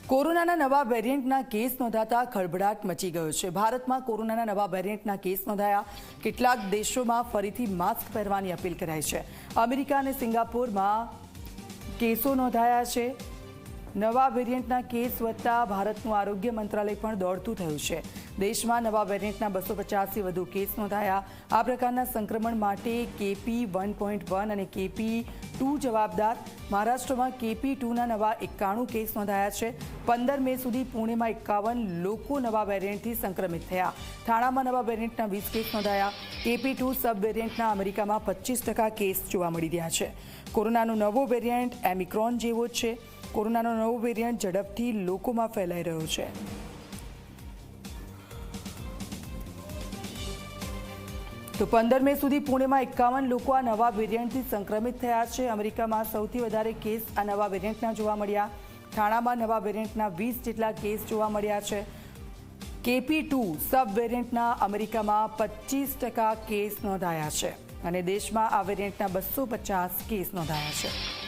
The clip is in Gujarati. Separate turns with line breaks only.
કોરોનાના નવા વેરિયન્ટના કેસ નોંધાતા ખળભળાટ મચી ગયો છે। ભારતમાં કોરોનાના નવા વેરિયન્ટના કેસ નોંધાયા। કેટલાક દેશોમાં ફરીથી માસ્ક પહેરવાની અપીલ કરાઈ છે। અમેરિકા અને સિંગાપોરમાં કેસો નોંધાયા છે। નવા વેરિયન્ટના કેસ વધતા ભારતનું આરોગ્ય મંત્રાલય પણ દોડતું થયું છે। દેશમાં નવા વેરિયન્ટના 250થી વધુ કેસ નોંધાયા। આ પ્રકારના સંક્રમણ માટે KP 1.1 અને KP 2 જવાબદાર। મહારાષ્ટ્રમાં KP 2ના નવા 91 કેસ નોંધાયા છે। 15 મે સુધી પુણેમાં 51 લોકો નવા વેરિયન્ટથી સંક્રમિત થયા। થાણામાં નવા વેરિયન્ટના 20 કેસ નોંધાયા। KP 2 સબ વેરિયન્ટના અમેરિકામાં 25% કેસ જોવા મળી રહ્યા છે। કોરોનાનો નવો વેરિયન્ટ ઓમિક્રોન જેવો જ છે। કોરોનાનો નવો વેરિયન્ટ ઝડપથી લોકોમાં ફેલાઈ રહ્યો છે। તો 15 મે સુધી પુણેમાં 51 લોકો આ નવા વેરિયન્ટથી સંક્રમિત થયા છે। અમેરિકામાં સૌથી વધારે કેસ આ નવા વેરિયન્ટના જોવા મળ્યા। થાણામાં નવા વેરિયન્ટના 20 જેટલા કેસ જોવા મળ્યા છે। KP 2 સબ વેરિયન્ટના અમેરિકામાં 25% કેસ નોંધાયા છે અને દેશમાં આ વેરિયન્ટના 250 કેસ નોંધાયા છે।